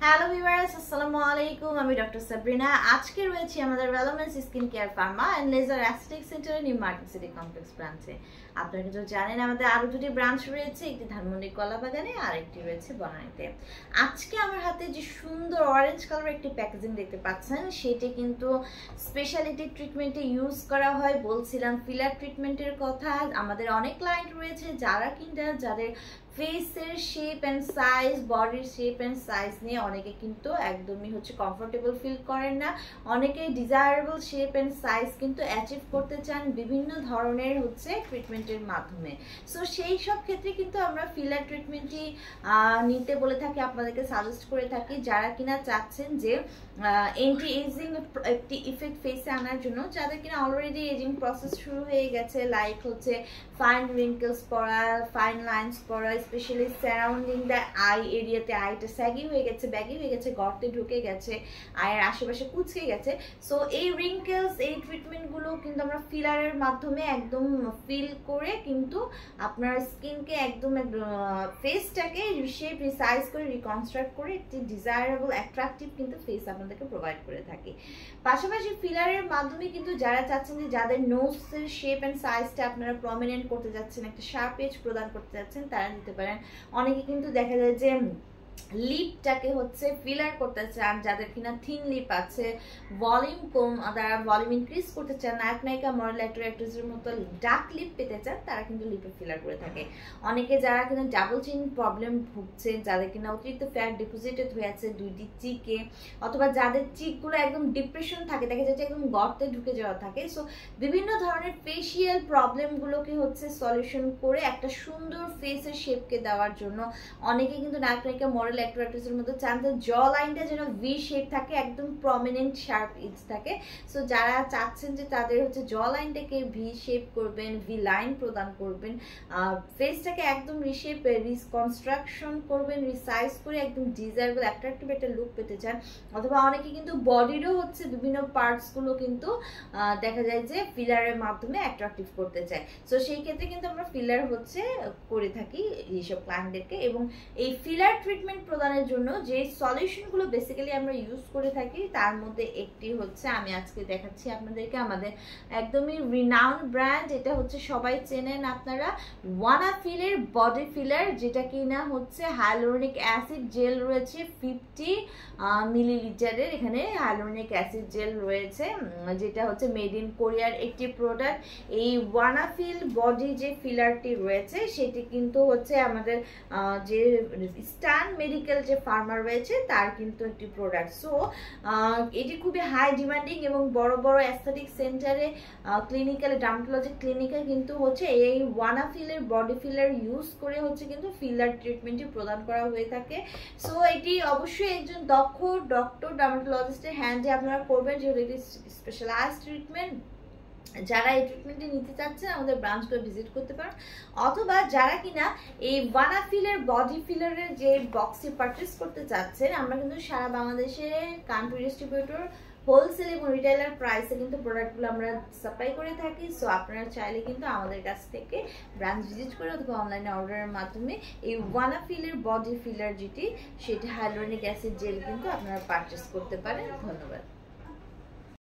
Hello viewers, আসসালামু আলাইকুম। আমি ডক্টর সাবরিনা। আজকে রয়েছি আমাদের ভেলোমেন্স skin care pharma and laser aesthetic সেন্টারে, নিউ মার্কেট সিটি কমপ্লেক্স ব্রাঞ্চে। আপনারা কিন্তু জানেন আমাদের আরও দুটি ব্রাঞ্চ রয়েছে, একটি ধানমন্ডি কলাবাগানে আর একটি রয়েছে বনানীতে। আজকে আমার হাতে যে সুন্দর অরেঞ্জ কালার একটি প্যাকেজিং দেখতে পাচ্ছেন, সেটি কিন্তু স্পেশালিটি ট্রিটমেন্টে ইউজ করা হয়। বলছিলাম ফিলার ট্রিটমেন্টের কথা। আমাদের অনেক ক্লায়েন্ট রয়েছে যাদের ফেসের শেপ অ্যান্ড সাইজ, বডির শেপ অ্যান্ড সাইজ নিয়ে অনেকে কিন্তু একদমই কমফোর্টেবল ফিল করেন না। অনেকে ডিজায়ারেবল শেপ অ্যান্ড সাইজ কিন্তু অ্যাচিভ করতে চান বিভিন্ন ধরনের ট্রিটমেন্টের মাধ্যমে। সো সেই সব ক্ষেত্রে কিন্তু আমরা ফিলার ট্রিটমেন্টই নিতে বলে থাকি, আপনাদেরকে সাজেস্ট করে থাকি যারা কিনা চাচ্ছেন যে এন্টি এজিং একটি ইফেক্ট ফেসে আনার জন্য, যাদের কিনা অলরেডি এজিং প্রসেস শুরু হয়ে গেছে, লাইক ফাইন রিঙ্কেলস পড়া, ফাইন লাইন্স পড়া, স্পেশালি সারাউন্ডিং দ্য আই এরিয়াতে আইটা স্যাগি হয়ে গেছে, ব্যাগি হয়ে গেছে, গর্তে ঢুকে গেছে, আয়ের আশেপাশে কুচকে গেছে। সো এই রিঙ্কেলস, এই ট্রিটমেন্টগুলো কিন্তু আমরা ফিলারের মাধ্যমে একদম ফিল করে কিন্তু আপনার স্কিনকে একদম ফেসটাকে রিশেপ, রিসাইজ করে, রিকনস্ট্রাক্ট করে একটি ডিজায়ারেবল অ্যাট্রাকটিভ কিন্তু ফেস আপনাদেরকে প্রোভাইড করে থাকি। পাশাপাশি ফিলারের মাধ্যমে কিন্তু যারা চাচ্ছেন যে যাদের নোজের শেপ অ্যান্ড সাইজটা আপনারা প্রমিনেন্ট করতে যাচ্ছেন, একটা শার্প এজ প্রদান করতে যাচ্ছেন, তারা নিতে পারেন। অনেকে কিন্তু দেখা যায় যে লিপটাকে ফিলার করতে চান, যাদের কিনা থিন লিপ আছে, ভলিউম কম, তারা ভলিউম ইনক্রিজ করতে চান, নায়ক নায়িকা, মডেল, অ্যাক্টর, অ্যাক্ট্রেসের মতো ডার্ক লিপ পেতে চান, তারা কিন্তু লিপে ফিলার করে থাকে। অনেকে যারা কিনা ডাবল চিন প্রবলেম ভুগছেন, যাদের কিনা অতিরিক্ত ফ্যাট ডিপোজিটেড হয়ে আছে দুইটি চিকে, অথবা যাদের চিকগুলো একদম ডিপ্রেশন থাকে, দেখা যাচ্ছে একদম গর্তে ঢুকে যাওয়া থাকে। সো বিভিন্ন ধরনের ফেসিয়াল প্রবলেমগুলোকে সলিউশন করে একটা সুন্দর ফেসের শেপকে দেওয়ার জন্য অনেকে কিন্তু নায়ক নায়িকা, মডেল, অ্যাক্টর, অ্যাক্ট্রেসের মধ্যে চান যে জ লাইনটা যেন ভি শেপ থাকে, একদম প্রমিনেন্ট শার্প এজ থাকে। সো যারা চাচ্ছেন যে তাদের জ লাইনটাকে ভি শেপ করবেন, ভি লাইন প্রদান করবেন, ফেসটাকে একদম রিশেপ, রিকনস্ট্রাকশন করবেন, রিসাইজ করে একদম ডিজায়ারেবল অ্যাট্রাকটিভ একটা লুক পেতে চান, অথবা অনেকে কিন্তু বডিরও বিভিন্ন পার্টসগুলো কিন্তু দেখা যায় যে ফিলারের মাধ্যমে অ্যাট্রাকটিভ করতে চায়। সো সেই ক্ষেত্রে কিন্তু আমরা ফিলার করে থাকি এইসব ক্লায়েন্টদেরকে। এবং এই ফিলার ট্রিটমেন্ট প্রদানের জন্য যে সলিউশনগুলো বেসিক্যালি আমরা ইউজ করে থাকি, তার মধ্যে একটি আমি আজকে দেখাচ্ছি আপনাদেরকে আমাদের একদমই রিনাউন্ড ব্র্যান্ড। এটা সবাই চেনেন আপনারা, ওয়ানাফিলের বডি ফিলার, যেটা কিনা হাইলোরনিক অ্যাসিড জেল রয়েছে 50 মিলিলিটারের। এখানে হাইলোরনিক অ্যাসিড জেল রয়েছে, যেটা মেড ইন কোরিয়ার একটি প্রোডাক্ট। এই ওয়ানাফিল বডি যে ফিলারটি রয়েছে, সেটি কিন্তু আমাদের যে স্টান মেডিকেল যে ফার্মা রয়েছে তার কিন্তু একটি প্রোডাক্ট। সো এটি খুবই হাই ডিমান্ডিং এবং বড় বড় অ্যাস্থেটিক সেন্টারে, ক্লিনিক্যালে, ডার্মাটোলজি ক্লিনিকে কিন্তু এই ওয়ানাফিলের বডি ফিলার ইউজ করে কিন্তু ফিলার ট্রিটমেন্টটি প্রদান করা হয়ে থাকে। সো এটি অবশ্যই একজন দক্ষ ডক্টর, ডার্মাটোলজিস্টের হ্যান্ডে আপনারা করবেন, যেহেতু এটি স্পেশালাইজড ট্রিটমেন্ট। যারা এই ট্রিটমেন্টটি নিতে চাচ্ছেন আমাদের ব্রাঞ্চগুলো ভিজিট করতে পারেন, অথবা যারা কিনা এই ওয়ানাফিলের বডি ফিলারের যে বক্সটি পারচেস করতে চাচ্ছেন, আমরা কিন্তু সারা বাংলাদেশে কান্ট্রি ডিস্ট্রিবিউটর, হোলসেল এবং রিটেলার প্রাইসে কিন্তু প্রোডাক্টগুলো আমরা সাপ্লাই করে থাকি। সো আপনারা চাইলে কিন্তু আমাদের কাছ থেকে ব্রাঞ্চ ভিজিট করে অথবা অনলাইনে অর্ডারের মাধ্যমে এই ওয়ানাফিলের বডি ফিলার যেটি, সেটি হাইলোরনিক অ্যাসিড জেল কিন্তু আপনারা পারচেস করতে পারেন। ধন্যবাদ।